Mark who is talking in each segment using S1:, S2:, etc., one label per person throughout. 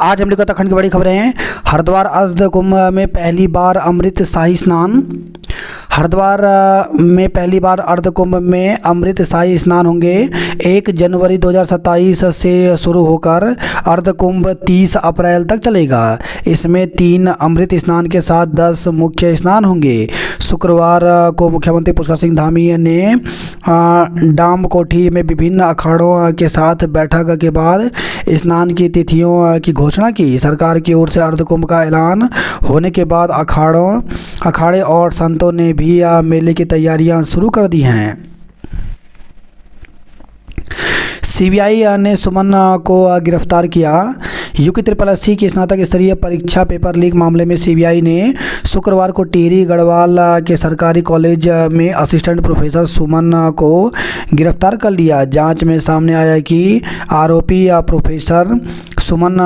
S1: आज हम लोग उत्तराखंड की बड़ी खबरें हैं। हरिद्वार अर्ध कुंभ में पहली बार अमृत शाही स्नान। हरिद्वार में पहली बार अर्ध कुंभ में अमृत शाही स्नान होंगे। 1 जनवरी 2027 से शुरू होकर अर्ध कुंभ 30 अप्रैल तक चलेगा। इसमें 3 अमृत स्नान के साथ 10 मुख्य स्नान होंगे। शुक्रवार को मुख्यमंत्री पुष्कर सिंह धामी ने डाम कोठी में विभिन्न अखाड़ों के साथ बैठक के बाद स्नान की तिथियों की घोषणा की। सरकार की ओर से अर्ध कुंभ का ऐलान होने के बाद अखाड़े और संतों ने भी मेले की तैयारियां शुरू कर दी हैं। सीबीआई ने सुमन को गिरफ्तार किया। यूके SSC की स्नातक स्तरीय परीक्षा पेपर लीक मामले में सीबीआई ने शुक्रवार को टिहरी गढ़वाल के सरकारी कॉलेज में असिस्टेंट प्रोफेसर सुमन को गिरफ्तार कर लिया। जांच में सामने आया कि आरोपी प्रोफेसर सुमन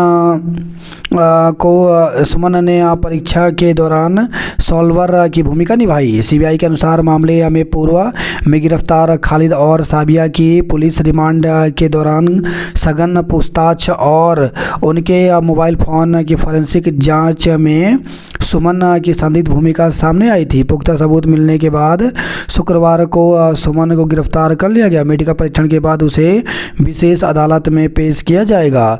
S1: ने परीक्षा के दौरान सॉल्वर की भूमिका निभाई। सीबीआई के अनुसार मामले में पूर्व में गिरफ्तार खालिद और साबिया की पुलिस रिमांड के दौरान सघन पूछताछ और उनके मोबाइल फ़ोन की फॉरेंसिक जांच में सुमन की संदिग्ध भूमिका सामने आई थी। पुख्ता सबूत मिलने के बाद शुक्रवार को सुमन को गिरफ्तार कर लिया गया। मेडिकल परीक्षण के बाद उसे विशेष अदालत में पेश किया जाएगा।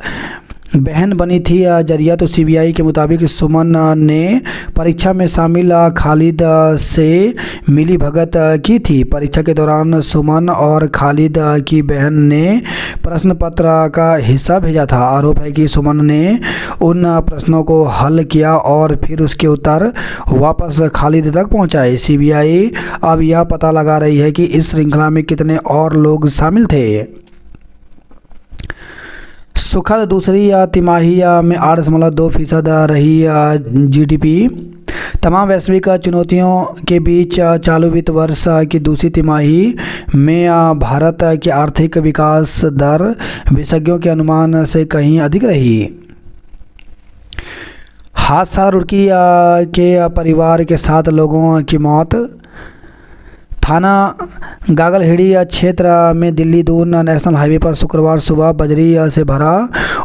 S1: बहन बनी थी जरिया। तो सीबीआई के मुताबिक सुमन ने परीक्षा में शामिल खालिद से मिली भगत की थी। परीक्षा के दौरान सुमन और खालिद की बहन ने प्रश्न पत्र का हिस्सा भेजा था। आरोप है कि सुमन ने उन प्रश्नों को हल किया और फिर उसके उत्तर वापस खालिद तक पहुंचाए। सीबीआई अब यह पता लगा रही है कि इस श्रृंखला में कितने और लोग शामिल थे। सुखद दूसरी तिमाही में 8.2% रही जीडीपी। तमाम वैश्विक चुनौतियों के बीच चालू वित्त वर्ष की दूसरी तिमाही में भारत की आर्थिक विकास दर विशेषज्ञों के अनुमान से कहीं अधिक रही। हादसा, रुड़की के परिवार के 7 लोगों की मौत। थाना गागलहेड़ी क्षेत्र में दिल्ली दून नेशनल हाईवे पर शुक्रवार सुबह बजरी से भरा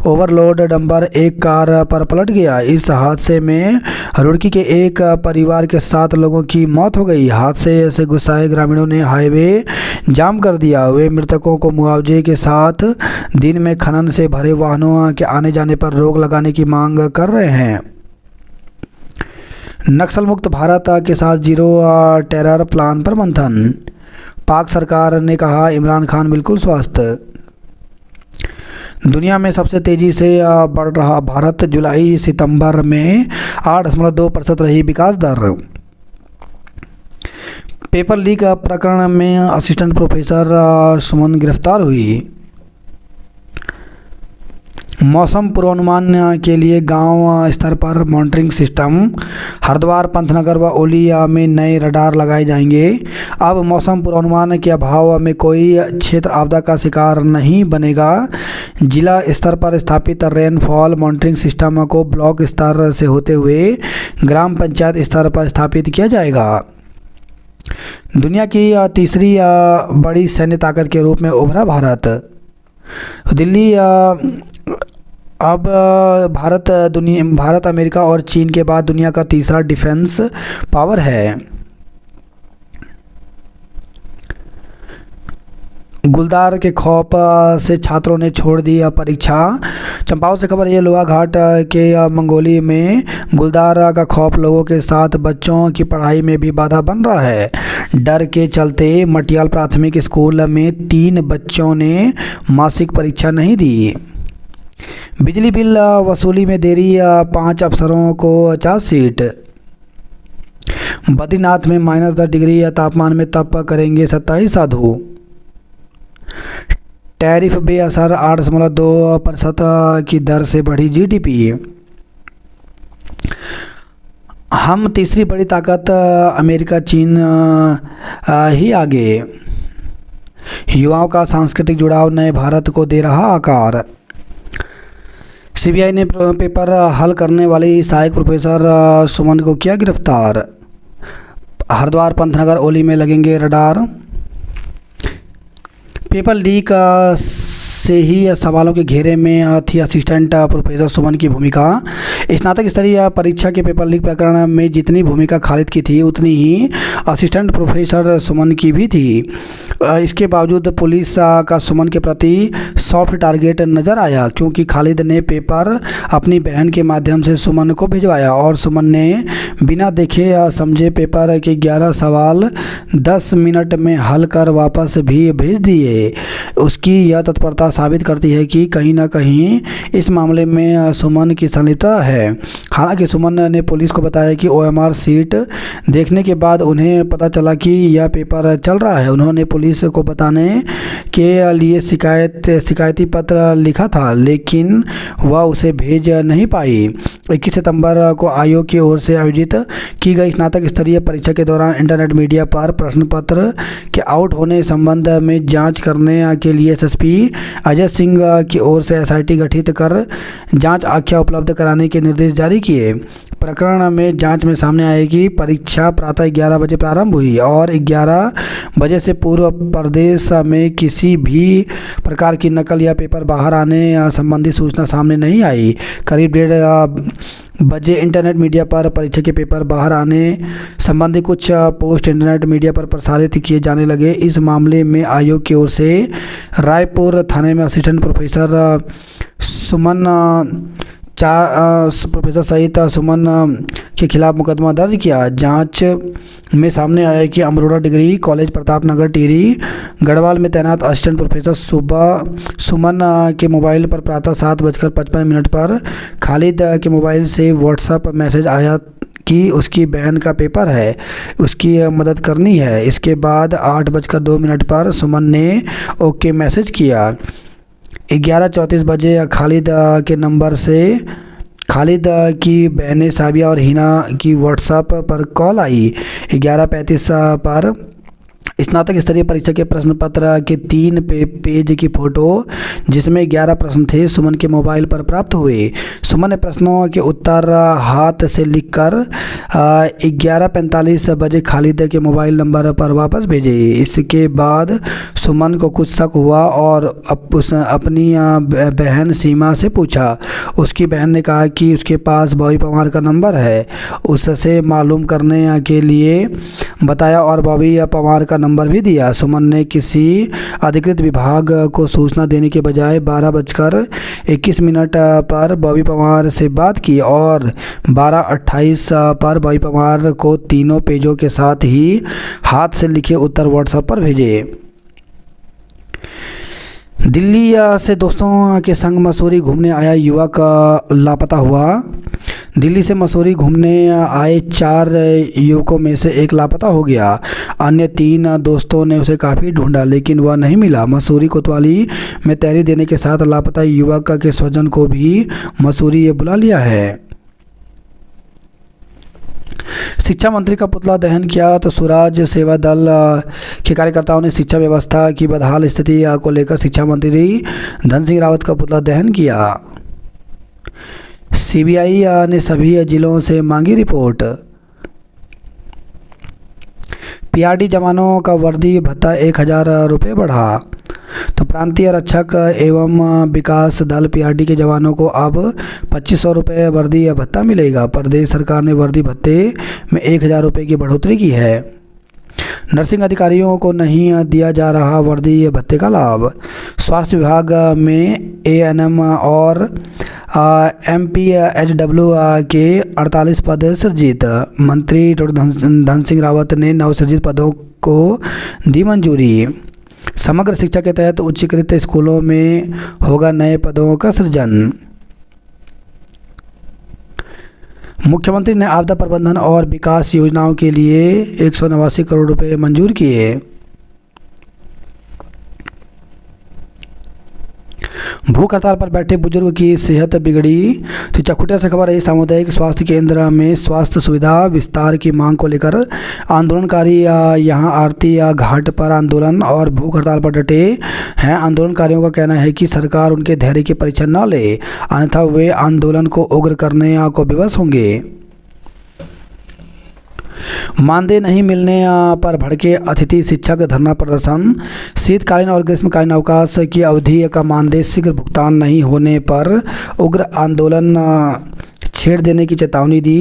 S1: ओवरलोड डंपर एक कार पर पलट गया। इस हादसे में रुड़की के एक परिवार के 7 लोगों की मौत हो गई। हादसे से गुस्साए ग्रामीणों ने हाईवे जाम कर दिया। वे मृतकों को मुआवजे के साथ दिन में खनन से भरे वाहनों के आने जाने पर रोक लगाने की मांग कर रहे हैं। नक्सल मुक्त भारत के साथ जीरो टेरर प्लान पर मंथन। पाक सरकार ने कहा इमरान खान बिल्कुल स्वस्थ। दुनिया में सबसे तेज़ी से बढ़ रहा भारत। जुलाई सितंबर में 8.2% रही विकास दर। पेपर लीक प्रकरण में असिस्टेंट प्रोफेसर सुमन गिरफ्तार हुई। मौसम पूर्वानुमान के लिए गांव स्तर पर मॉनिटरिंग सिस्टम। हरिद्वार, पंतनगर व ओली में नए रडार लगाए जाएंगे। अब मौसम पूर्वानुमान के अभाव में कोई क्षेत्र आपदा का शिकार नहीं बनेगा। जिला स्तर पर स्थापित रेनफॉल मॉनिटरिंग सिस्टम को ब्लॉक स्तर से होते हुए ग्राम पंचायत स्तर पर स्थापित किया जाएगा। दुनिया की तीसरी बड़ी सैन्य ताकत के रूप में उभरा भारत। दिल्ली अब भारत अमेरिका और चीन के बाद दुनिया का तीसरा डिफेंस पावर है। गुलदार के खौफ से छात्रों ने छोड़ दी परीक्षा। चंपावत से खबर। ये लोहा घाट के मंगोली में गुलदार का खौफ लोगों के साथ बच्चों की पढ़ाई में भी बाधा बन रहा है। डर के चलते मटियाल प्राथमिक स्कूल में 3 बच्चों ने मासिक परीक्षा नहीं दी। बिजली बिल वसूली में देरी, 5 अफसरों को चार्जशीट। बद्रीनाथ में -10 डिग्री तापमान में तप करेंगे 27 साधु। टैरिफ बेअसर, 8.2% की दर से बढ़ी जीडीपी। हम तीसरी बड़ी ताकत अमेरिका चीन ही आगे। युवाओं का सांस्कृतिक जुड़ाव नए भारत को दे रहा आकार। सीबीआई ने पेपर हल करने वाली सहायक प्रोफेसर सुमन को किया गिरफ्तार। हरिद्वार, पंतनगर, ओली में लगेंगे रडार। पेपर लीक से ही सवालों के घेरे में थी असिस्टेंट प्रोफेसर सुमन की भूमिका। स्नातक स्तरीय परीक्षा के पेपर लीक प्रकरण में जितनी भूमिका खालिद की थी उतनी ही असिस्टेंट प्रोफेसर सुमन की भी थी। इसके बावजूद पुलिस का सुमन के प्रति सॉफ्ट टारगेट नज़र आया, क्योंकि खालिद ने पेपर अपनी बहन के माध्यम से सुमन को भिजवाया और सुमन ने बिना देखे या समझे पेपर के 11 सवाल 10 मिनट में हल कर वापस भी भेज दिए। उसकी यह तत्परता साबित करती है कि कहीं ना कहीं इस मामले में सुमन की संलिप्तता है। हालांकि सुमन ने पुलिस को बताया कि OMR सीट देखने के बाद उन्हें पता चला कि यह पेपर चल रहा है। उन्होंने पुलिस को बताने के लिए शिकायती पत्र लिखा था, लेकिन वह उसे भेज नहीं पाई। 21 सितंबर को आयोग की ओर से आयोजित की गई स्नातक स्तरीय परीक्षा के दौरान इंटरनेट मीडिया पर प्रश्न पत्र के आउट होने संबंध में जांच करने के लिए SSP अजय सिंह की ओर से SIT गठित कर जांच आख्या उपलब्ध कराने के निर्देश जारी किए। प्रकरण में जांच में सामने आया कि परीक्षा प्रातः 11 बजे प्रारंभ हुई और 11 बजे से पूर्व प्रदेश में किसी भी प्रकार की नकल या पेपर बाहर आने संबंधी सूचना सामने नहीं आई। करीब 1:30 बजे इंटरनेट मीडिया पर परीक्षा के पेपर बाहर आने संबंधी कुछ पोस्ट इंटरनेट मीडिया पर प्रसारित किए जाने लगे। इस मामले में आयोग की ओर से रायपुर थाने में असिस्टेंट प्रोफेसर सुमन प्रोफेसर सहित सुमन के खिलाफ मुकदमा दर्ज किया। जांच में सामने आया कि अमरोड़ा डिग्री कॉलेज प्रताप नगर टिहरी गढ़वाल में तैनात असिस्टेंट प्रोफेसर सुमन के मोबाइल पर प्रातः 7:55 पर खालिद के मोबाइल से व्हाट्सएप मैसेज आया कि उसकी बहन का पेपर है, उसकी मदद करनी है। इसके बाद 8:02 पर सुमन ने ओके मैसेज किया। 11:34 बजे खालिद के नंबर से खालिद की बहनें साबिया और हिना की व्हाट्सएप पर कॉल आई। 11:35 पर स्नातक स्तरीय परीक्षा के प्रश्न पत्र के 3 पेज की फोटो जिसमें 11 प्रश्न थे सुमन के मोबाइल पर प्राप्त हुए। सुमन ने प्रश्नों के उत्तर हाथ से लिखकर 11:45 बजे खालिद के मोबाइल नंबर पर वापस भेजे। इसके बाद सुमन को कुछ शक हुआ और अपनी बहन सीमा से पूछा। उसकी बहन ने कहा कि उसके पास बॉबी पवार का नंबर है। उससे मालूम करने के लिए बताया और बॉबी पवार का नंबर भी दिया। सुमन ने किसी अधिकृत विभाग को सूचना देने के बजाय 12:21 पर बॉबी पवार से बात की और 12:28 पर बॉबी पवार को तीनों पेजों के साथ ही हाथ से लिखे उत्तर व्हाट्सएप पर भेजे। दिल्ली से दोस्तों के संग मसूरी घूमने आया युवक लापता हुआ। दिल्ली से मसूरी घूमने आए 4 युवकों में से एक लापता हो गया। अन्य 3 दोस्तों ने उसे काफ़ी ढूंढा लेकिन वह नहीं मिला। मसूरी कोतवाली में तहरीर देने के साथ लापता युवक के स्वजन को भी मसूरी बुला लिया है। शिक्षा मंत्री का पुतला दहन किया तो स्वराज सेवा दल के कार्यकर्ताओं ने शिक्षा व्यवस्था की बदहाल स्थिति को लेकर शिक्षा मंत्री धन सिंह रावत का पुतला दहन किया। CBI ने सभी जिलों से मांगी रिपोर्ट। PRD जवानों का वर्दी भत्ता 1000 रुपये बढ़ा। तो प्रांतीय रक्षक एवं विकास दल PRD के जवानों को अब 2500 रुपये वर्दी भत्ता मिलेगा। प्रदेश सरकार ने वर्दी भत्ते में 1000 रुपये की बढ़ोतरी की है। नर्सिंग अधिकारियों को नहीं दिया जा रहा वर्दी भत्ते का लाभ। स्वास्थ्य विभाग में ANM और MPHW के 48 पद सृजित। मंत्री डॉ. धन सिंह रावत ने नवसृजित पदों को दी मंजूरी। समग्र शिक्षा के तहत उच्चीकृत स्कूलों में होगा नए पदों का सृजन। मुख्यमंत्री ने आपदा प्रबंधन और विकास योजनाओं के लिए 189 करोड़ रुपए मंजूर किए। भूख हड़ताल पर बैठे बुजुर्ग की सेहत बिगड़ी। तो चकुटिया से खबर है, सामुदायिक स्वास्थ्य केंद्र में स्वास्थ्य सुविधा विस्तार की मांग को लेकर आंदोलनकारी यहां आरती घाट पर आंदोलन और भूख हड़ताल पर डटे हैं। आंदोलनकारियों का कहना है कि सरकार उनके धैर्य की परीक्षा न ले, अन्यथा वे आंदोलन को उग्र करने को विवश होंगे। मानदेय नहीं मिलने पर भड़के अतिथि शिक्षक धरना प्रदर्शन। शीतकालीन और ग्रीष्मकालीन अवकाश की अवधि का मानदेय शीघ्र भुगतान नहीं होने पर उग्र आंदोलन छेड़ देने की चेतावनी दी।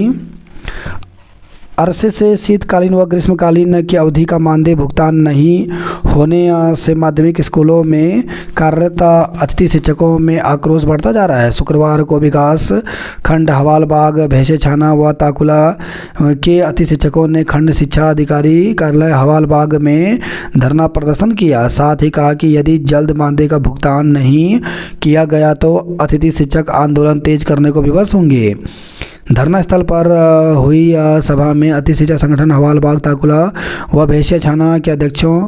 S1: अरसे से शीतकालीन व ग्रीष्मकालीन की अवधि का मानदेय भुगतान नहीं होने से माध्यमिक स्कूलों में कार्यरत अतिथि शिक्षकों में आक्रोश बढ़ता जा रहा है। शुक्रवार को विकास खंड हवालबाग, भैंसे छाना व ताकुला के अतिथि शिक्षकों ने खंड शिक्षा अधिकारी कार्यालय हवालबाग में धरना प्रदर्शन किया। साथ ही कहा कि यदि जल्द मानदेय का भुगतान नहीं किया गया तो अतिथि शिक्षक आंदोलन तेज करने को विवश होंगे। धरना स्थल पर हुई सभा में अतिथि शिक्षक संगठन हवालबाग, ताकुला व भैंसिया छाना के अध्यक्षों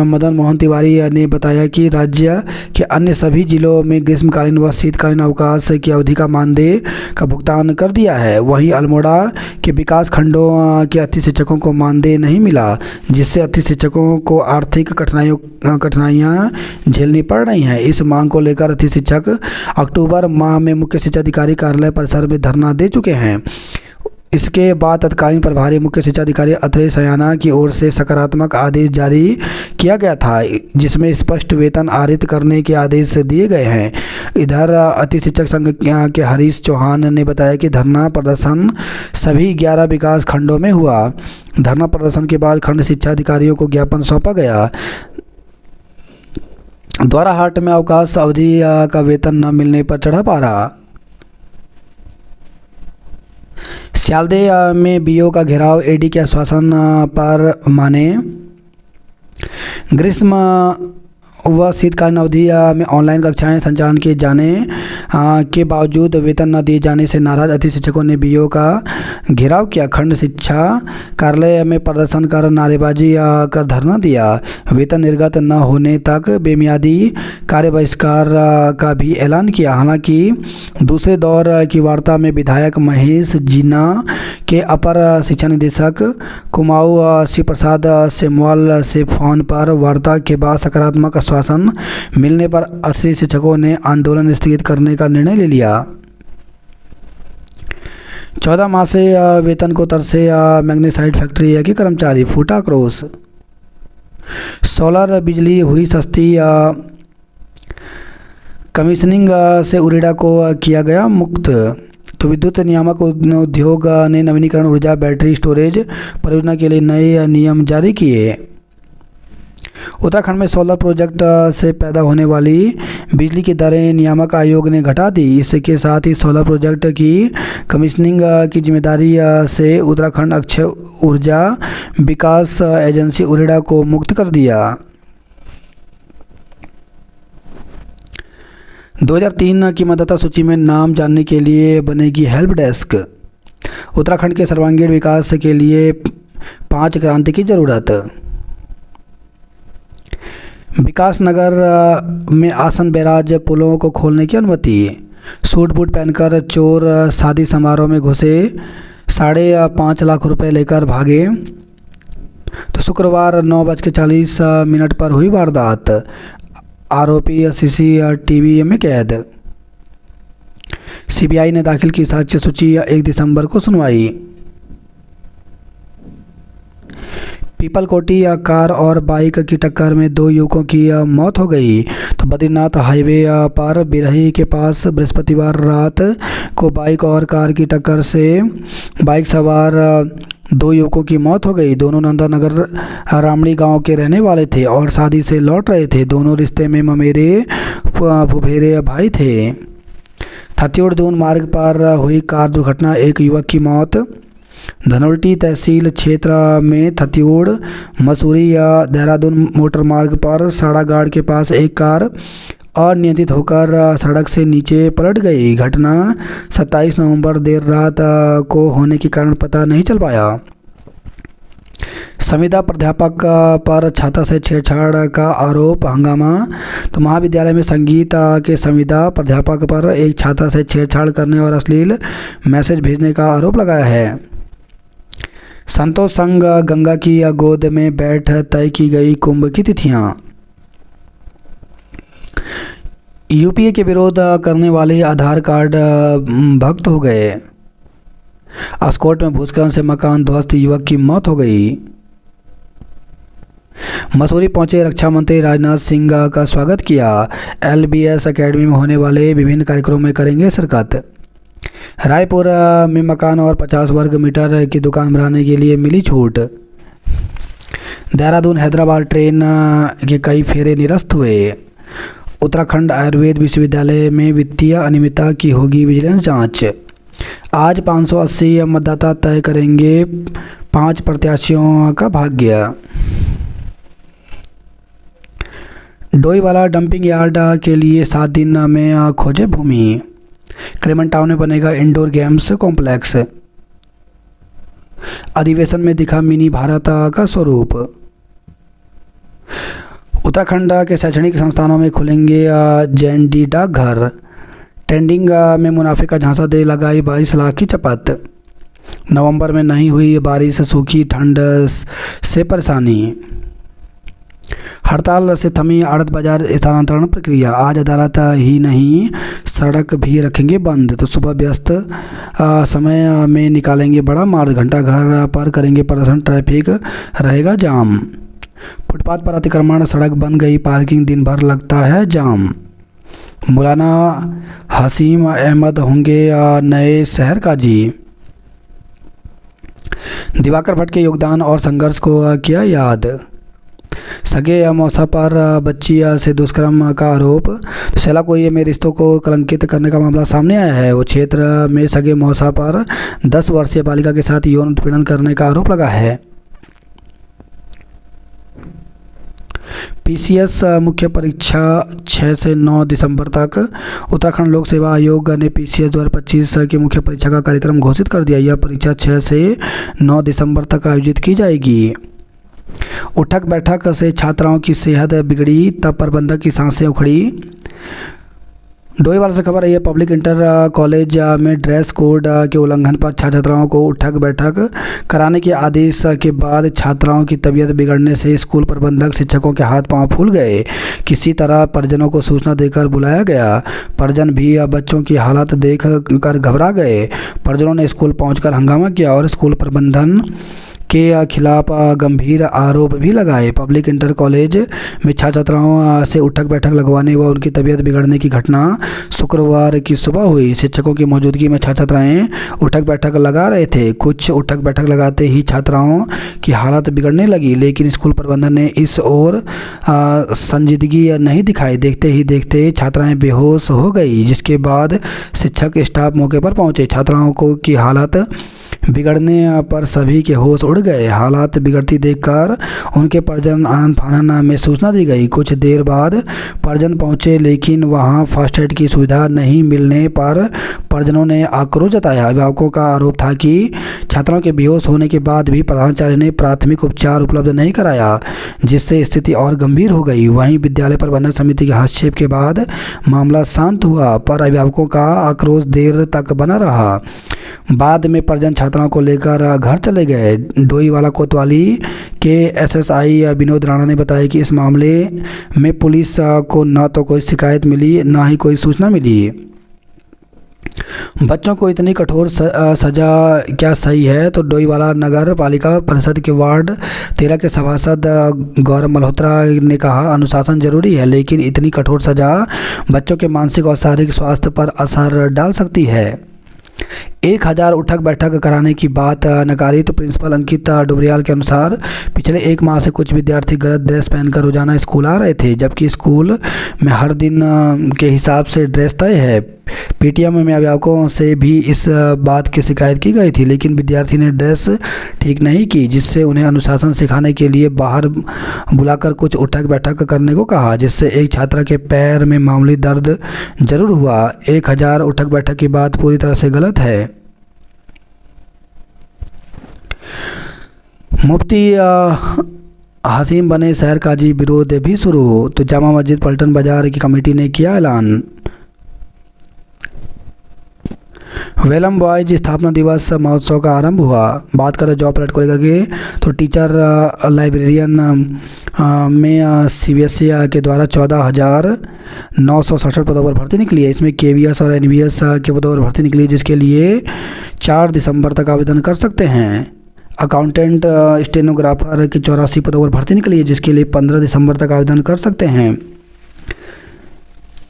S1: मदन मोहन तिवारी ने बताया कि राज्य के अन्य सभी जिलों में ग्रीष्मकालीन व शीतकालीन अवकाश की अवधि का मानदेय का भुगतान कर दिया है। वहीं अल्मोड़ा के विकास खंडों के अतिथि शिक्षकों को मानदेय नहीं मिला, जिससे अतिथि शिक्षकों को आर्थिक कठिनाइयां झेलनी पड़ रही हैं। इस मांग को लेकर अतिथि शिक्षक अक्टूबर माह में मुख्य शिक्षा अधिकारी कार्यालय परिसर में धरना दे चुके हैं। इसके बाद तत्कालीन प्रभारी मुख्य शिक्षा अधिकारी अत्रेय सयाना की ओर से सकारात्मक आदेश जारी किया गया था, जिसमें स्पष्ट वेतन आरित करने के आदेश दिए गए हैं। इधर अतिथि शिक्षक संघ के हरीश चौहान ने बताया कि धरना प्रदर्शन सभी 11 विकास खंडों में हुआ। धरना प्रदर्शन के बाद खंड शिक्षा अधिकारियों को ज्ञापन सौंपा गया। द्वाराहाट में अवकाश अवधि का वेतन न मिलने पर चढ़ा पारा। सियालदह में बीओ का घेराव, एडी के आश्वासन पर माने। ग्रीष्म व शीतकालीन अवधि में ऑनलाइन कक्षाएं संचालन किए जाने के बावजूद वेतन न दिए जाने से नाराज अतिथि शिक्षकों ने बीओ का घेराव किया। खंड शिक्षा कार्यालय में प्रदर्शन कर नारेबाजी कर धरना दिया। वेतन निर्गत न होने तक बेमियादी कार्य बहिष्कार का भी ऐलान किया। हालांकि दूसरे दौर की वार्ता में विधायक महेश जीना के अपर शिक्षा निदेशक कुमाऊ शिव प्रसाद सेमवाल से फोन पर वार्ता के बाद सकारात्मक आश्वासन मिलने पर अतिथि शिक्षकों ने आंदोलन स्थगित करने का निर्णय ले लिया। 14 माह से वेतन को तरसे मैग्नेसाइट फैक्ट्री के कर्मचारी, फूटा आक्रोश। सोलर बिजली हुई सस्ती, कमीशनिंग से उरेडा को किया गया मुक्त। तो विद्युत नियामक उद्योग ने नवीनीकरण ऊर्जा बैटरी स्टोरेज परियोजना के लिए नए नियम जारी किए। उत्तराखंड में सोलर प्रोजेक्ट से पैदा होने वाली बिजली की दरें नियामक आयोग ने घटा दी। इसके साथ ही सोलर प्रोजेक्ट की कमीशनिंग की जिम्मेदारी से उत्तराखंड अक्षय ऊर्जा विकास एजेंसी उरेडा को मुक्त कर दिया। 2003 की मतदाता सूची में नाम जानने के लिए बनेगी हेल्प डेस्क। उत्तराखंड के सर्वांगीण विकास के लिए 5 क्रांति की जरूरत। विकास नगर में आसन बैराज पुलों को खोलने की अनुमति। सूट बूट पहनकर चोर शादी समारोह में घुसे, 5.5 लाख रुपए लेकर भागे। तो शुक्रवार 9:40 पर हुई वारदात। आरोपी CCTV में कैद। CBI ने दाखिल की साक्ष्य सूची, 1 दिसंबर को सुनवाई। पीपलकोटी कार और बाइक की टक्कर में 2 युवकों की मौत हो गई। तो बद्रीनाथ हाईवे पर बिरही के पास बृहस्पतिवार रात को बाइक और कार की टक्कर से बाइक सवार 2 युवकों की मौत हो गई। दोनों नंदानगर रामड़ी गांव के रहने वाले थे और शादी से लौट रहे थे। दोनों रिश्ते में ममेरे फुफेरे भाई थे। थत्योड़ दून मार्ग पर हुई कार दुर्घटना, 1 युवक की मौत। धनोल्टी तहसील क्षेत्र में थत्योड़ मसूरी देहरादून मोटर मार्ग पर साड़ागाड़ के पास एक कार अनियंत्रित होकर सड़क से नीचे पलट गई। घटना 27 नवंबर देर रात को होने के कारण पता नहीं चल पाया। संविदा प्राध्यापक पर छात्रा से छेड़छाड़ का आरोप, हंगामा। तो महाविद्यालय में संगीत के संविदा प्राध्यापक पर एक छात्रा से छेड़छाड़ करने और अश्लील मैसेज भेजने का आरोप लगाया है। संतोष संघ गंगा की गोद में बैठ तय की गई कुंभ की तिथियां। यूपीए के विरोध करने वाले आधार कार्ड भक्त हो गए। अस्कोट में भूस्खलन से मकान ध्वस्त, युवक की मौत हो गई। मसूरी पहुंचे रक्षा मंत्री राजनाथ सिंह का स्वागत किया। LBS एकेडमी में होने वाले विभिन्न कार्यक्रमों में करेंगे शिरकत। रायपुर में मकान और 50 वर्ग मीटर की दुकान बनाने के लिए मिली छूट। देहरादून हैदराबाद ट्रेन के कई फेरे निरस्त हुए। उत्तराखंड आयुर्वेद विश्वविद्यालय में वित्तीय अनियमितता की होगी विजिलेंस जांच। आज 580 मतदाता तय करेंगे 5 प्रत्याशियों का भाग्य। डोईवाला डंपिंग यार्ड के लिए 7 दिन में खोजे भूमि। क्लेमन टाउन में बनेगा इंडोर गेम्स कॉम्प्लेक्स। अधिवेशन में दिखा मिनी भारत का स्वरूप। उत्तराखंड के शैक्षणिक संस्थानों में खुलेंगे JND डाकघर। ट्रेंडिंग में मुनाफे का झांसा दे लगाई 22 लाख की चपत। नवंबर में नहीं हुई बारिश, सूखी ठंड से परेशानी। हड़ताल से थमी आड़त बाजार स्थानांतरण प्रक्रिया। आज अदालत ही नहीं सड़क भी रखेंगे बंद। तो सुबह व्यस्त समय में निकालेंगे बड़ा मार्च, घंटा घर पर करेंगे प्रदर्शन, ट्रैफिक रहेगा जाम। फुटपाथ पर अतिक्रमण, सड़क बन गई पार्किंग, दिन भर लगता है जाम। मौलाना हसीम अहमद होंगे नए शहर काजी। दिवाकर भट्ट के योगदान और संघर्ष को किया याद। सगे मौसा पर बच्ची से दुष्कर्म का आरोप। सैला कोई में रिश्तों को कलंकित करने का मामला सामने आया है। वो क्षेत्र में सगे मौसा पर 10 वर्षीय बालिका के साथ यौन उत्पीड़न करने का आरोप लगा है। PCS मुख्य परीक्षा 6 से 9 दिसंबर तक। उत्तराखंड लोक सेवा आयोग ने PCS 2025 की मुख्य परीक्षा का कार्यक्रम घोषित कर दिया। यह परीक्षा 6 से 9 दिसंबर तक आयोजित की जाएगी। उठक बैठक से छात्राओं की सेहत बिगड़ी, तब प्रबंधक की सांसें उखड़ी। डोईवाला से खबर है, पब्लिक इंटर कॉलेज में ड्रेस कोड के उल्लंघन पर छात्राओं को उठक बैठक कराने के आदेश के बाद छात्राओं की तबीयत बिगड़ने से स्कूल प्रबंधक शिक्षकों के हाथ पांव फूल गए। किसी तरह परिजनों को सूचना देकर बुलाया गया। परिजन भी बच्चों की हालत देख कर घबरा गए। परिजनों ने स्कूल पहुंचकर हंगामा किया और स्कूल प्रबंधन के खिलाफ गंभीर आरोप भी लगाए। पब्लिक इंटर कॉलेज में छात्राओं से उठक बैठक लगवाने व उनकी तबीयत बिगड़ने की घटना शुक्रवार की सुबह हुई। शिक्षकों की मौजूदगी में छात्राएं उठक बैठक लगा रहे थे। कुछ उठक बैठक लगाते ही छात्राओं की हालत बिगड़ने लगी, लेकिन स्कूल प्रबंधन ने इस ओर संजीदगी नहीं दिखाई। देखते ही देखते छात्राएं बेहोश हो गई, जिसके बाद शिक्षक स्टाफ मौके पर पहुंचे। छात्राओं को की हालत बिगड़ने पर सभी के होश उड़ गए। हालात बिगड़ती देखकर उनके परिजन आनन फानन में सूचना दी गई। कुछ देर बाद परिजन पहुंचे, लेकिन वहां फर्स्ट एड की सुविधा नहीं मिलने पर परिजनों ने आक्रोश जताया। अभिभावकों का आरोप था कि छात्राओं के बेहोश होने के बाद भी प्रधानाचार्य ने प्राथमिक उपचार उपलब्ध नहीं कराया, जिससे स्थिति और गंभीर हो गई। वहीं विद्यालय प्रबंधक समिति के हस्तक्षेप के बाद मामला शांत हुआ, पर अभिभावकों का आक्रोश देर तक बना रहा। बाद में परिजन छात्राओं को लेकर घर चले गए। डोईवाला कोतवाली के SSI विनोद राणा ने बताया कि इस मामले में पुलिस को न तो कोई शिकायत मिली, न ही कोई सूचना मिली। बच्चों को इतनी कठोर सजा क्या सही है? तो डोईवाला नगर पालिका परिषद के वार्ड 13 के सभासद गौरव मल्होत्रा ने कहा, अनुशासन जरूरी है, लेकिन इतनी कठोर सजा बच्चों के मानसिक और शारीरिक स्वास्थ्य पर असर डाल सकती है। 1000 उठक बैठक कराने की बात नकारी। तो प्रिंसिपल अंकित डुबरियाल के अनुसार पिछले 1 माह से कुछ विद्यार्थी गलत ड्रेस पहनकर रोजाना स्कूल आ रहे थे, जबकि स्कूल में हर दिन के हिसाब से ड्रेस तय है। PTM में अभिभावकों से भी इस बात की शिकायत की गई थी, लेकिन विद्यार्थी ने ड्रेस ठीक नहीं की, जिससे उन्हें अनुशासन सिखाने के लिए बाहर बुलाकर कुछ उठक बैठक करने को कहा, जिससे एक छात्रा के पैर में मामूली दर्द जरूर हुआ। 1000 उठक बैठक की बात पूरी तरह से गलत है। मुफ्ती हसीम बने शहर काजी, विरोध भी शुरू। तो जामा मस्जिद पलटन बाजार की कमेटी ने किया ऐलान। वेलम बॉयज स्थापना दिवस महोत्सव का आरंभ हुआ। बात करें जॉब अलर्ट को लेकर के, तो टीचर लाइब्रेरियन में सीबीएसई के द्वारा 14,967 पदों पर भर्ती निकली है। इसमें केवीएस और एनवीएस के पदों पर भर्ती निकली है, जिसके लिए 4 दिसंबर तक आवेदन कर सकते हैं। अकाउंटेंट स्टेनोग्राफर की 84 पदों पर भर्ती निकली है, जिसके लिए 15 दिसंबर तक आवेदन कर सकते हैं।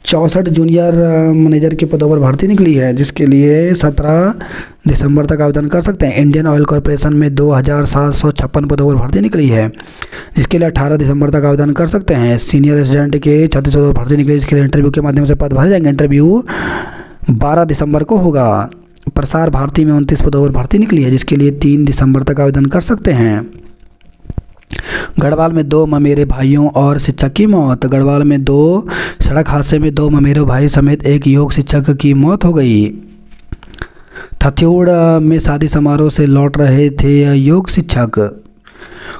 S1: 64 जूनियर मैनेजर के पदों पर भर्ती निकली है, जिसके लिए 17 दिसंबर तक आवेदन कर सकते हैं। इंडियन ऑयल कॉरपोरेशन में 2,756 पदों पर भर्ती निकली है, जिसके लिए 18 दिसंबर तक आवेदन कर सकते हैं। सीनियर रेजिडेंट के 36 पदों पर भर्ती निकली है, जिसके लिए इंटरव्यू के माध्यम से पद भरे जाएंगे। इंटरव्यू 12 दिसंबर को होगा। प्रसार भारती में 29 पदों पर भर्ती निकली है, जिसके लिए 3 दिसंबर तक आवेदन कर सकते हैं। गढ़वाल में 2 ममेरे भाइयों और शिक्षक की मौत। गढ़वाल में 2 सड़क हादसे में 2 ममेरे भाई समेत एक योग शिक्षक की मौत हो गई। थत्यूड़ में शादी समारोह से लौट रहे थे योग शिक्षक।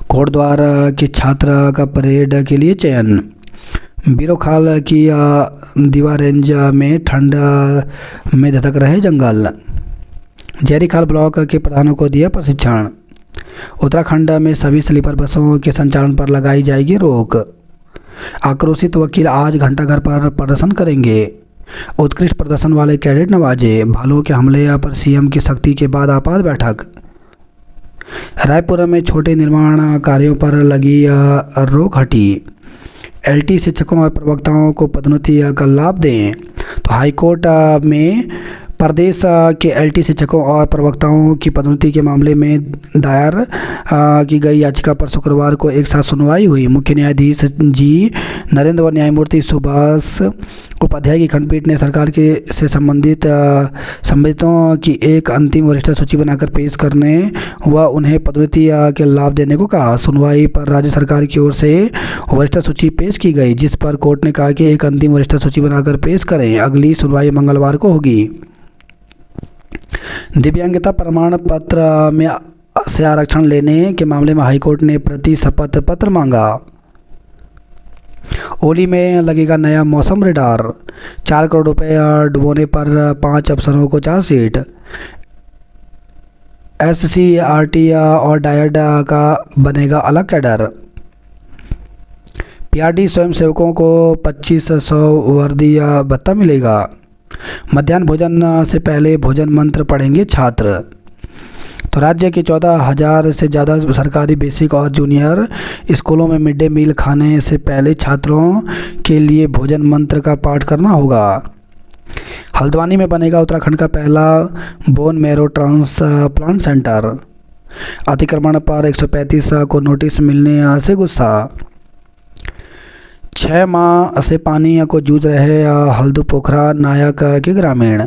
S1: कोटद्वार के छात्र का परेड के लिए चयन। बीरोखाल की दीवा रेंज में ठंड में धधक रहे जंगल। जयरीखाल ब्लॉक के प्रधानों को दिया प्रशिक्षण। उत्तराखंड में सभी स्लीपर बसों के संचालन पर लगाई जाएगी रोक। आक्रोशित वकील आज घंटाघर पर प्रदर्शन करेंगे। उत्कृष्ट प्रदर्शन वाले कैडेट नवाजे। भालुओं के हमले पर सीएम की सख्ती के बाद आपात बैठक। रायपुर में छोटे निर्माण कार्यों पर लगी रोक हटी। एलटी शिक्षकों और प्रवक्ताओं को पदोन्नति का लाभ दें। तो हाईकोर्ट में प्रदेश के एलटी शिक्षकों और प्रवक्ताओं की पदोन्नति के मामले में दायर की गई याचिका पर शुक्रवार को एक साथ सुनवाई हुई। मुख्य न्यायाधीश जी नरेंद्र व न्यायमूर्ति सुभाष उपाध्याय की खंडपीठ ने सरकार के से संबंधितों की एक अंतिम वरिष्ठ सूची बनाकर पेश करने व उन्हें पदोन्नति के लाभ देने को कहा। सुनवाई पर राज्य सरकार की ओर से वरिष्ठ सूची पेश की गई, जिस पर कोर्ट ने कहा कि एक अंतिम वरिष्ठ सूची बनाकर पेश करें। अगली सुनवाई मंगलवार को होगी। दिव्यांगता प्रमाण पत्र में से आरक्षण लेने के मामले में हाईकोर्ट ने प्रति शपथ पत्र मांगा। ओली में लगेगा नया मौसम रेडार। 4 करोड़ रुपए डुबोने पर 5 अफसरों को चार्जशीट। SCRT और डायड का बनेगा अलग कैडर। PRD स्वयंसेवकों को 2500 वर्दी भत्ता मिलेगा। मध्याह्न भोजन से पहले भोजन मंत्र पढ़ेंगे छात्र। तो राज्य के 14,000 से ज़्यादा सरकारी बेसिक और जूनियर स्कूलों में मिड डे मील खाने से पहले छात्रों के लिए भोजन मंत्र का पाठ करना होगा। हल्द्वानी में बनेगा उत्तराखंड का पहला बोन मैरो ट्रांसप्लांट सेंटर। अतिक्रमण पर 135 को नोटिस मिलने से गुस्सा। 6 माह से पानी को जूझ रहे हल्दू पोखरा नायक के ग्रामीण।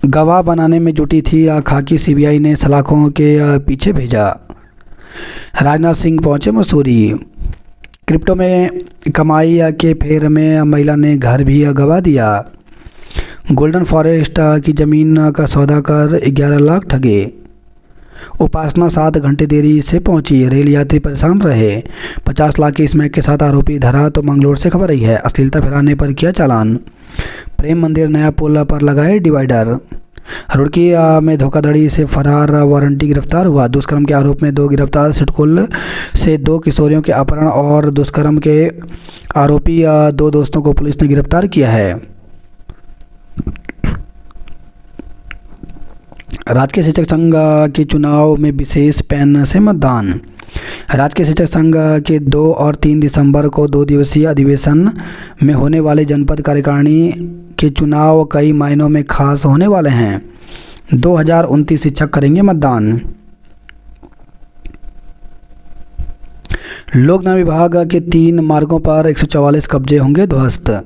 S1: गवाह बनाने में जुटी थी खाकी सीबीआई ने सलाखों के पीछे भेजा। राजनाथ सिंह पहुंचे मसूरी। क्रिप्टो में कमाई के फेर में महिला ने घर भी गवा दिया। गोल्डन फॉरेस्ट की ज़मीन का सौदा कर 11 लाख ठगे। उपासना 7 घंटे देरी से पहुंची। रेल यात्री परेशान रहे। 50 लाख के स्मैक के साथ आरोपी धरा। तो मंगलोर से खबर आई है। अश्लीलता फैलाने पर किया चालान। प्रेम मंदिर नया पुल पर लगाए डिवाइडर। रुड़की में धोखाधड़ी से फरार वारंटी गिरफ्तार हुआ। दुष्कर्म के आरोप में 2 गिरफ्तार। सिडकुल से 2 किशोरियों के अपहरण और दुष्कर्म के आरोपी 2 दोस्तों को पुलिस ने गिरफ्तार किया है। राजकीय शिक्षक संघ के चुनाव में विशेष पैन से मतदान। राजकीय शिक्षक संघ के 2 और 3 दिसंबर को 2 दिवसीय अधिवेशन में होने वाले जनपद कार्यकारिणी के चुनाव कई मायनों में खास होने वाले हैं। 2029 शिक्षक करेंगे मतदान। लोक निर्माण विभाग के 3 मार्गों पर 144 कब्जे होंगे ध्वस्त।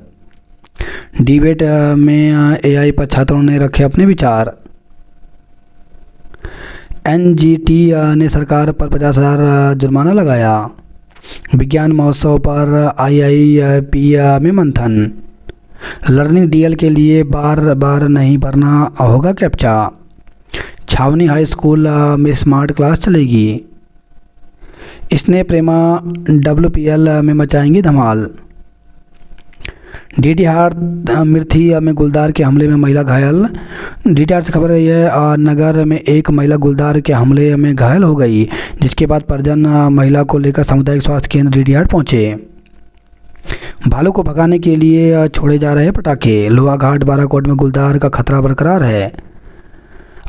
S1: डिबेट में AI पर छात्रों ने रखे अपने विचार। NGT ने सरकार पर 50,000 जुर्माना लगाया। विज्ञान महोत्सव पर IIP में मंथन। लर्निंग DL के लिए बार नहीं भरना होगा कैप्चा। छावनी हाई स्कूल में स्मार्ट क्लास चलेगी। स्नेह प्रेमा WPL में मचाएंगी धमाल। डीडीआर मिर्थी में गुलदार के हमले में महिला घायल। डीडीआर से खबर है नगर में एक महिला गुलदार के हमले में घायल हो गई, जिसके बाद परिजन महिला को लेकर सामुदायिक स्वास्थ्य केंद्र डीडीआर पहुंचे। भालू को भगाने के लिए छोड़े जा रहे पटाखे। लोहाघाट बाराकोट में गुलदार का खतरा बरकरार है।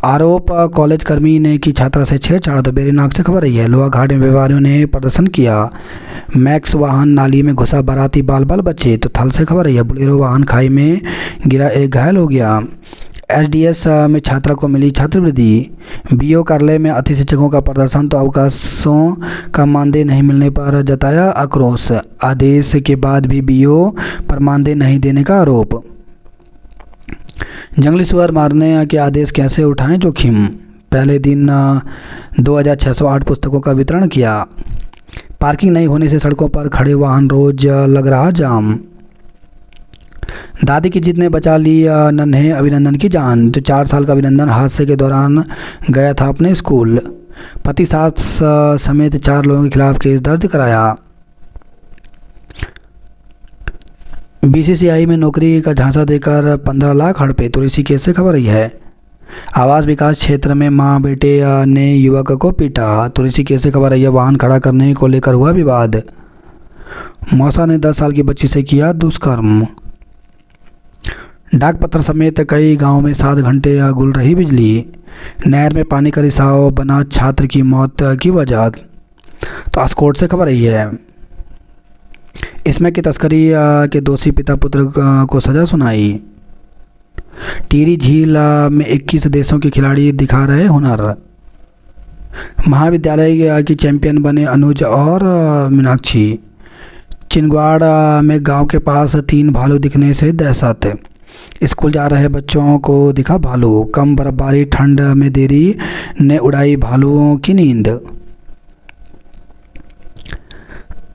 S1: आरोप कॉलेज कर्मी ने की छात्रा से छेड़छाड़। तो बेरीनाग से खबर रही है लोहाघाट में व्यापारियों ने प्रदर्शन किया। मैक्स वाहन नाली में घुसा, बाराती बाल बाल बचे। तो थल से खबर रही है बोलेरो वाहन खाई में गिरा, एक घायल हो गया। एसडीएस में छात्रा को मिली छात्रवृत्ति। बीओ कार्यालय में अतिथि शिक्षकों का प्रदर्शन। तो अवकाशों का मानदेय नहीं मिलने पर जताया आक्रोश। आदेश के बाद भी बीओ पर मानदेय नहीं देने का आरोप। जंगली सुअर मारने के आदेश कैसे उठाएं जोखिम। पहले दिन 2608 पुस्तकों का वितरण किया। पार्किंग नहीं होने से सड़कों पर खड़े वाहन रोज लग रहा जाम। दादी की जिद ने बचा ली नन्हे अभिनंदन की जान। जो 4 साल का अभिनंदन हादसे के दौरान गया था अपने स्कूल। पति सास समेत 4 लोगों के खिलाफ केस दर्ज कराया। बीसीसीआई में नौकरी का झांसा देकर 15 लाख हड़पे। तो इसी केस से खबर रही है। आवास विकास क्षेत्र में मां बेटे ने युवक को पीटा। तो इसी केस से खबर रही है। वाहन खड़ा करने को लेकर हुआ विवाद। मौसा ने 10 साल की बच्ची से किया दुष्कर्म। डाक पत्र समेत कई गांवों में 7 घंटे गुल रही बिजली। नहर में पानी का रिसाव बना छात्र की मौत की वजह। तो आस्कोट से खबर रही है। इसमें की तस्करी के दोषी पिता पुत्र को सजा सुनाई। टिहरी झील में 21 देशों के खिलाड़ी दिखा रहे हुनर। महाविद्यालय की चैंपियन बने अनुज और मीनाक्षी। चिनगवाड़ में गांव के पास 3 भालू दिखने से दहशत। स्कूल जा रहे बच्चों को दिखा भालू। कम बर्फबारी ठंड में देरी ने उड़ाई भालुओं की नींद।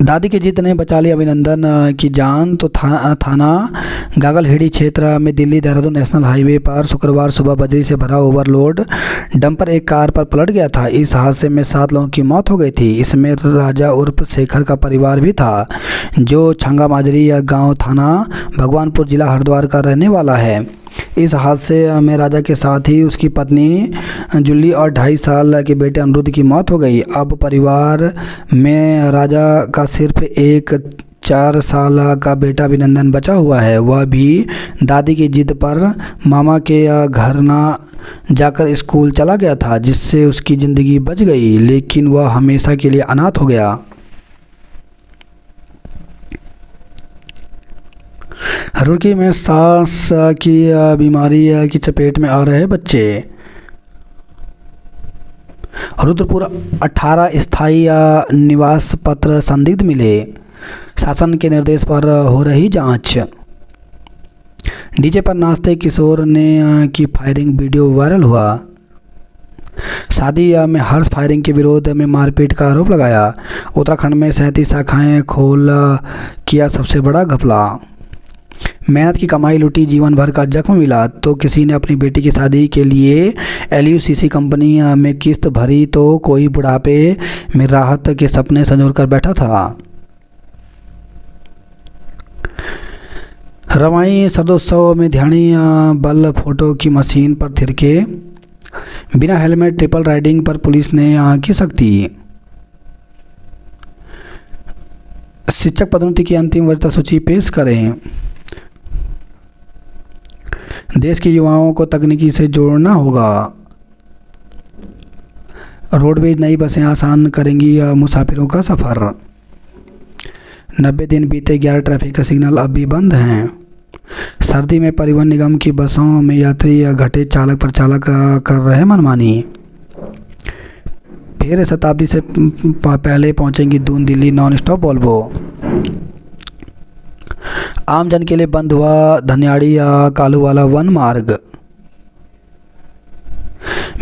S1: दादी की जिद ने बचा ली अभिनंदन की जान। तो थाना गागलहेड़ी क्षेत्र में दिल्ली देहरादून नेशनल हाईवे पर शुक्रवार सुबह बजरी से भरा ओवरलोड डंपर एक कार पर पलट गया था। इस हादसे में 7 लोगों की मौत हो गई थी। इसमें राजा उर्फ शेखर का परिवार भी था, जो छंगा माजरी गांव थाना भगवानपुर जिला हरिद्वार का रहने वाला है। इस हादसे में राजा के साथ ही उसकी पत्नी जुल्ली और 2.5 साल के बेटे अनिरुद्ध की मौत हो गई। अब परिवार में राजा का सिर्फ एक 4 साल का बेटा अभिनंदन बचा हुआ है। वह भी दादी की जिद पर मामा के घर ना जाकर स्कूल चला गया था, जिससे उसकी ज़िंदगी बच गई, लेकिन वह हमेशा के लिए अनाथ हो गया। रुड़की में सांस की बीमारी की चपेट में आ रहे बच्चे। रुद्रपुर 18 स्थायी निवास पत्र संदिग्ध मिले। शासन के निर्देश पर हो रही जांच। डीजे पर नाचते किशोर ने की फायरिंग वीडियो वायरल हुआ। शादी में हर्ष फायरिंग के विरोध में मारपीट का आरोप लगाया। उत्तराखंड में 37 शाखाएं खोल किया सबसे बड़ा घपला। मेहनत की कमाई लुटी, जीवन भर का जख्म मिला। तो किसी ने अपनी बेटी की शादी के लिए LUCC कंपनी में किस्त भरी, तो कोई बुढ़ापे में राहत के सपने संजोर कर बैठा था। रवाई शरदोत्सव में ध्यानी बल फोटो की मशीन पर थिरके। बिना हेलमेट ट्रिपल राइडिंग पर पुलिस ने की सख्ती। शिक्षक पदोन्नति की अंतिम वरीयता सूची पेश करें। देश के युवाओं को तकनीकी से जोड़ना होगा। रोडवेज नई बसें आसान करेंगी मुसाफिरों का सफ़र। 90 दिन बीते, 11 ट्रैफिक का सिग्नल अब भी बंद हैं। सर्दी में परिवहन निगम की बसों में यात्री घटे, चालक पर चालक कर रहे मनमानी। फिर शताब्दी से पहले पहुंचेंगी Doon Delhi non stop Volvo. आम जन के लिए बंद हुआ धनियाड़ी कालूवाला वन मार्ग।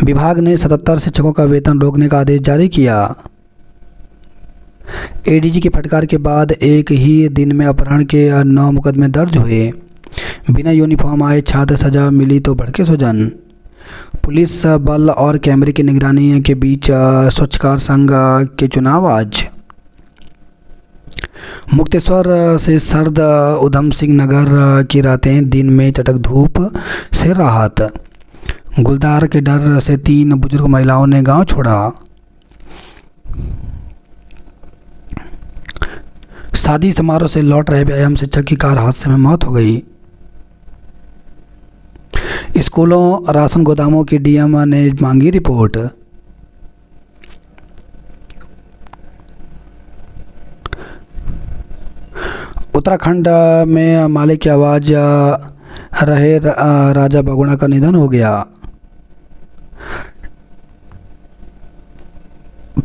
S1: विभाग ने 77 शिक्षकों का वेतन रोकने का आदेश जारी किया। एडीजी की फटकार के बाद एक ही दिन में अपहरण के 9 मुकदमे दर्ज हुए। बिना यूनिफॉर्म आए छात्र, सजा मिली तो भड़के स्वजन। पुलिस बल और कैमरे की निगरानी के बीच स्वच्छकार संघ के चुनाव आज। मुक्तेश्वर से सर्द उधम सिंह नगर की रातें, दिन में चटक धूप से राहत। गुलदार के डर से 3 बुजुर्ग महिलाओं ने गांव छोड़ा। शादी समारोह से लौट रहे व्यायाम शिक्षक की कार हादसे में मौत हो गई। स्कूलों, राशन गोदामों की डीएम ने मांगी रिपोर्ट। उत्तराखंड में माले की आवाज़ रहे राजा बहुगुणा का निधन हो गया।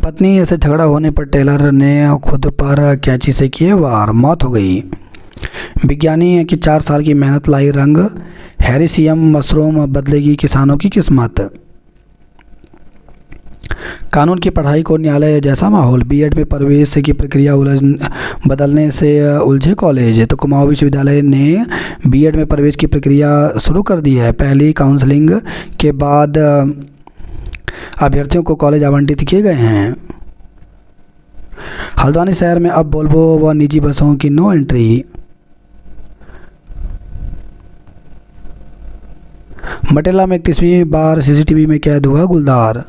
S1: पत्नी से झगड़ा होने पर टेलर ने खुद पर कैंची से किए वार, मौत हो गई। विज्ञानी की 4 साल की मेहनत लाई रंग, हेरिसियम मशरूम बदलेगी किसानों की किस्मत। कानून की पढ़ाई को न्यायालय जैसा माहौल, बीएड में प्रवेश की प्रक्रिया बदलने से उलझे कॉलेज। तो कुमाऊं विश्वविद्यालय ने बीएड में प्रवेश की प्रक्रिया शुरू कर दी है। पहली काउंसलिंग के बाद अभ्यर्थियों को कॉलेज आवंटित किए गए हैं। हल्द्वानी शहर में अब वोल्वो व निजी बसों की नो एंट्री। मटेला में 31वीं बार सीसीटीवी में कैद हुआ गुलदार।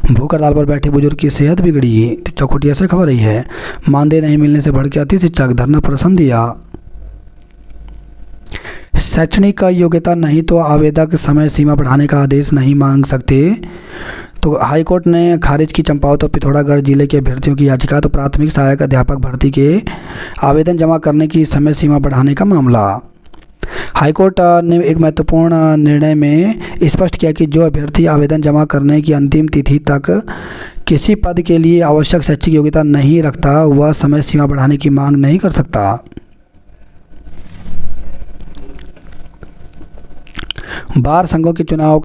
S1: भूख हड़ताल पर बैठे बुजुर्ग की सेहत बिगड़ी। तो चौखुटिया से खबर रही है, मानदेय नहीं मिलने से भड़के अति शिक्षक, धरना प्रदर्शन दिया। शैक्षणिक योग्यता नहीं तो आवेदक समय सीमा बढ़ाने का आदेश नहीं मांग सकते। तो हाईकोर्ट ने खारिज की चंपावत और पिथौरागढ़ जिले के अभ्यर्थियों की याचिका। तो प्राथमिक सहायक अध्यापक भर्ती के आवेदन जमा करने की समय सीमा बढ़ाने का मामला। हाईकोर्ट ने एक महत्वपूर्ण निर्णय में स्पष्ट किया कि जो अभ्यर्थी आवेदन जमा करने की अंतिम तिथि तक किसी पद के लिए आवश्यक शैक्षिक योग्यता नहीं रखता, वह समय सीमा बढ़ाने की मांग नहीं कर सकता। बार संघों के चुनाव